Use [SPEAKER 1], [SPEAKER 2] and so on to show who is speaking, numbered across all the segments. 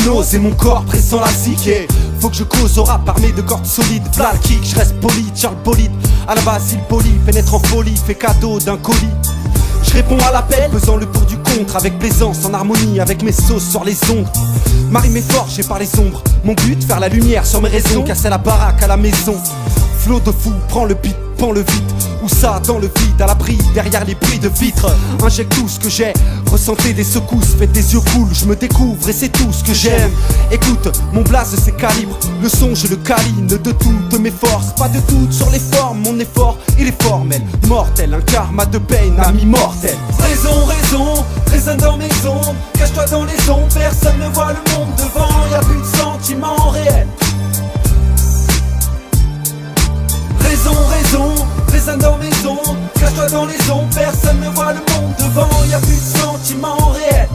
[SPEAKER 1] explose et mon corps pressant la psyché. Faut que je cause au rap armé de cordes solides. V'là le kick, je reste poli, Charles Bolide. À la base il poli, pénètre en folie, fait cadeau d'un colis. Je réponds à l'appel, pesant le pour du contre, avec plaisance, en harmonie avec mes sauces sur les ondes. Marie m'est forgé par les ombres. Mon but, faire la lumière sur mes raisons, casser la baraque à la maison. Flot de fou, prends le beat, prends le vite. Où ça, dans le vide, à l'abri, derrière les prix de vitres. Injecte tout ce que j'ai, ressentez des secousses, faites des yeux cool, je me découvre et c'est tout ce que j'aime. Écoute, mon blaze c'est calibre, le son je le câline de toutes mes forces. Pas de doute sur les formes, mon effort il est formel, mortel, un karma de peine, ami mortel. Raison, résonne dans mes ondes, cache-toi dans les ondes, personne ne voit le monde devant, y'a plus de sentiments réels. Raison, résonne dans mes ondes, cache-toi dans les ondes, personne ne voit le monde devant, y'a plus de sentiments réels.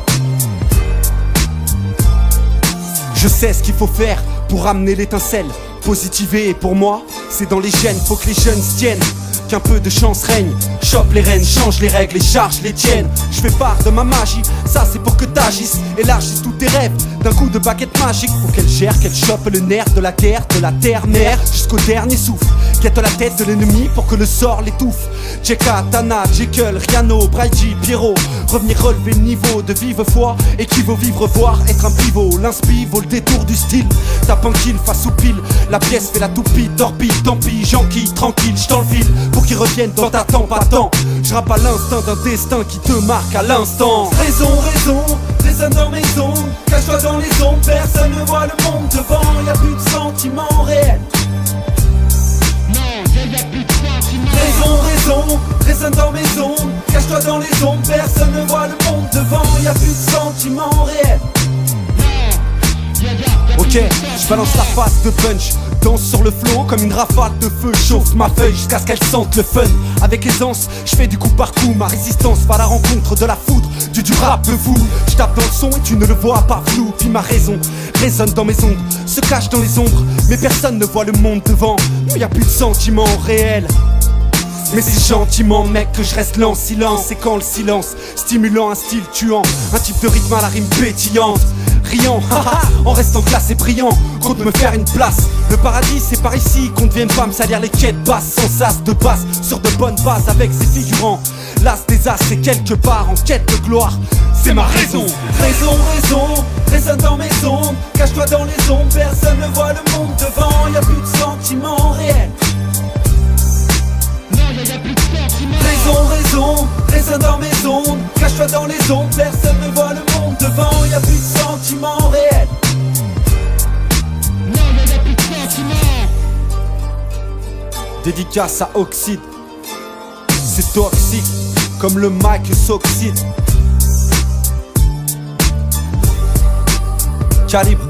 [SPEAKER 1] Je sais ce qu'il faut faire pour amener l'étincelle, positiver pour moi, c'est dans les gènes, faut que les jeunes se tiennent. Qu'un peu de chance règne, chope les rênes, change les règles et charge les tiennes. Je fais part de ma magie, ça c'est pour que t'agisses, élargisse tous tes rêves d'un coup de baguette magique. Faut qu'elle gère, qu'elle chope le nerf de la guerre, de la terre-mère jusqu'au dernier souffle. Guette la tête de l'ennemi pour que le sort l'étouffe. Jeka, Tana, Jekyll, Riano, Braiji, Pierrot. Revenir relever le niveau de vive foi, équivaut vivre, voir, être un pivot. L'inspi vaut le détour du style, tape un kill face au pile. La pièce fait la toupie, torpille, tant pis, j'enquille, tranquille, j't'en le file. Pour qu'ils reviennent dans ta temps, pas tant. Je rappe à l'instinct d'un destin qui te marque à l'instant. Raison, résonne dans mes ondes, cache-toi dans les ondes, personne ne voit le monde devant, y'a plus de sentiments réels. Raison, résonne dans mes ondes, cache-toi dans les ondes, personne ne voit le monde devant, y'a plus de sentiments réels. Ok, je balance la face de punch, danse sur le flow comme une rafale de feu, chauffe ma feuille jusqu'à ce qu'elle sente le fun. Avec aisance, je fais du coup par coup, ma résistance va à la rencontre de la foudre, du rap de fou. Je tape dans le son et tu ne le vois pas flou, puis ma raison résonne dans mes ondes, se cache dans les ombres, mais personne ne voit le monde devant, il y a plus de sentiments réels. Mais c'est gentiment mec que je reste lent, silence, c'est quand le silence stimulant un style tuant, un type de rythme à la rime pétillante. Riant, en restant classe et brillant, compte me faire une place. Le paradis c'est par ici qu'on ne vienne pas me salir les quêtes basses, sans sas de basse, sur de bonnes bases avec ses figurants. L'as des as c'est quelque part en quête de gloire, c'est ma raison. Raison, résonne dans mes ondes, cache-toi dans les ondes, personne ne voit le monde devant, y'a plus de sentiments réels. Raison, résonne dans mes ondes, cache-toi dans les ondes, personne ne voit le monde devant, y'a plus de sentiments réels. Non, y'a plus de sentiments. Dédicace à Oxyde, c'est toxique, comme le mic s'oxyde. Calibre